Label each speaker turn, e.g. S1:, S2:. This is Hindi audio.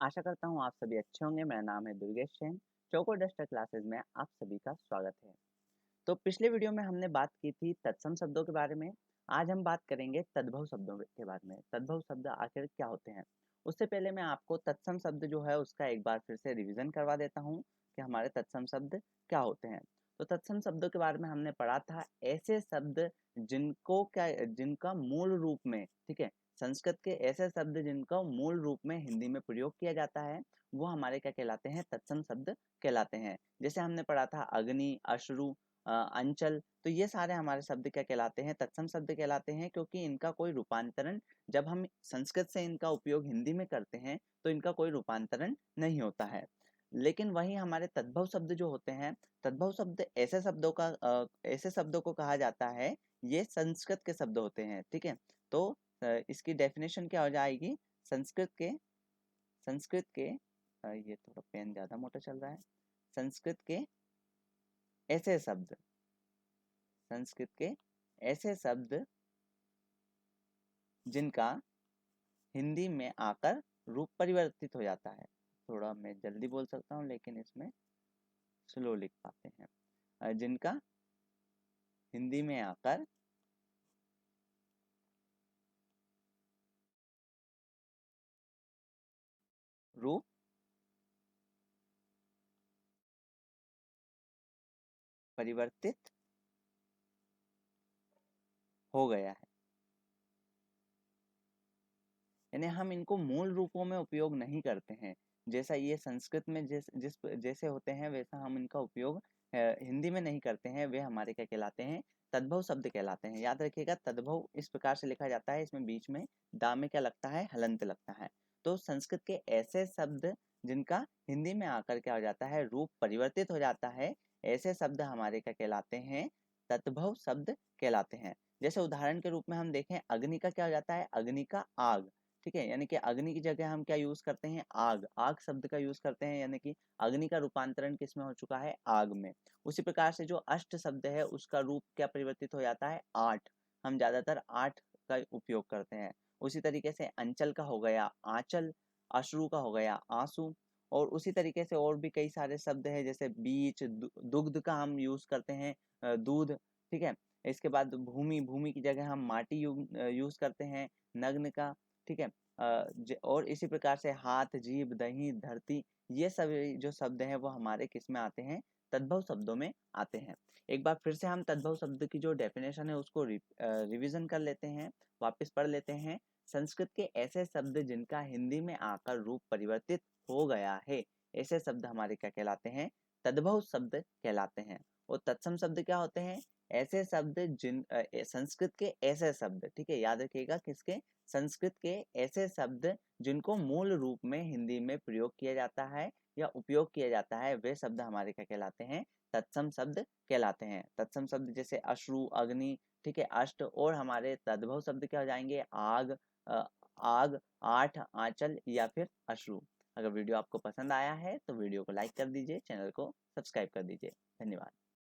S1: आशा करता हूँ आप सभी अच्छे होंगे। मेरा नाम है दुर्गेश जैन। चौको डस्टर क्लासेस में आप सभी का स्वागत है। तो पिछले वीडियो में हमने बात की थी तत्सम शब्दों के बारे में। आज हम बात करेंगे तद्भव शब्दों के बारे में। तद्भव शब्द आखिर क्या होते हैं। उससे पहले मैं आपको तत्सम शब्द जो है उसका एक बार फिर से रिवीजन करवा देता हूँ कि हमारे तत्सम शब्द क्या होते हैं। तो तत्सम शब्दों के बारे में हमने पढ़ा था ऐसे शब्द जिनका मूल रूप में, ठीक है, संस्कृत के ऐसे शब्द जिनका मूल रूप में हिंदी में प्रयोग किया जाता है वो हमारे क्या कहलाते हैं, तत्सम शब्द कहलाते हैं। जैसे हमने पढ़ा था अग्नि, अश्रु, अंचल, तो ये सारे हमारे शब्द क्या कहलाते हैं, तत्सम शब्द कहलाते हैं, क्योंकि इनका कोई रूपांतरण जब हम संस्कृत से इनका उपयोग हिंदी में करते हैं तो इनका कोई रूपांतरण नहीं होता है। लेकिन वहीं हमारे तद्भव शब्द जो होते हैं, तद्भव शब्द ऐसे शब्दों को कहा जाता है, ये संस्कृत के शब्द होते हैं, ठीक है। तो इसकी डेफिनेशन क्या हो जाएगी, संस्कृत के ये थोड़ा पेन ज्यादा मोटा चल रहा है। संस्कृत के ऐसे शब्द संस्कृत के ऐसे शब्द जिनका हिंदी में आकर रूप परिवर्तित हो जाता है। थोड़ा मैं जल्दी बोल सकता हूँ लेकिन इसमें स्लो लिख पाते हैं। जिनका हिंदी में आकर रूप परिवर्तित हो गया है, यानी हम इनको मूल रूपों में उपयोग नहीं करते हैं। जैसा ये संस्कृत में जैसे होते हैं वैसा हम इनका उपयोग हिंदी में नहीं करते हैं। वे हमारे क्या कहलाते हैं, तद्भव शब्द कहलाते हैं। याद रखिएगा, तद्भव इस प्रकार से लिखा जाता है, इसमें बीच में दा में क्या लगता है, हलंत लगता है। तो संस्कृत के ऐसे शब्द जिनका हिंदी में आकर क्या हो जाता है, रूप परिवर्तित हो जाता है, ऐसे शब्द हमारे क्या कहलाते हैं, तद्भव शब्द कहलाते हैं। जैसे उदाहरण के रूप में हम देखें, अग्नि का क्या हो जाता है, अग्नि का आग, ठीक है, यानी कि अग्नि की जगह हम क्या यूज करते हैं, आग, आग शब्द का यूज करते हैं, यानी कि अग्नि का रूपांतरण किसमें हो चुका है, आग में। उसी प्रकार से जो अष्ट शब्द है उसका रूप क्या परिवर्तित हो जाता है, आठ, हम ज्यादातर आठ का उपयोग करते हैं। उसी तरीके से अंचल का हो गया आंचल, अश्रु का हो गया आंसू, और उसी तरीके से और भी कई सारे शब्द हैं, जैसे बीज, दुग्ध का हम यूज करते हैं, दूध, ठीक है। इसके बाद भूमि, भूमि की जगह हम माटी यूज करते हैं, नग्न का, ठीक है। और इसी प्रकार से हाथ, जीभ, दही, धरती, ये सब जो शब्द हैं वो हमारे किस में आते हैं, तद्भव शब्दों में आते हैं। एक बार फिर से हम तद्भव शब्द की जो डेफिनेशन है उसको रिवीजन कर लेते हैं, वापस पढ़ लेते हैं। संस्कृत के ऐसे शब्द जिनका हिंदी में आकर रूप परिवर्तित हो गया है, ऐसे शब्द हमारे क्या कहलाते हैं, तद्भव शब्द कहलाते हैं। और तत्सम शब्द क्या होते हैं, ऐसे शब्द संस्कृत के ऐसे शब्द, ठीक है, याद रखिएगा किसके, संस्कृत के ऐसे शब्द जिनको मूल रूप में हिंदी में प्रयोग किया जाता है या उपयोग किया जाता है, वे शब्द हमारे क्या कहलाते हैं, तत्सम शब्द कहलाते हैं। तत्सम शब्द जैसे अश्रु, अग्नि, ठीक है, अष्ट, और हमारे तद्भव शब्द क्या हो जाएंगे, आग, आग, आठ, आंचल या फिर अश्रु। अगर वीडियो आपको पसंद आया है तो वीडियो को लाइक कर दीजिए, चैनल को सब्सक्राइब कर दीजिए। धन्यवाद।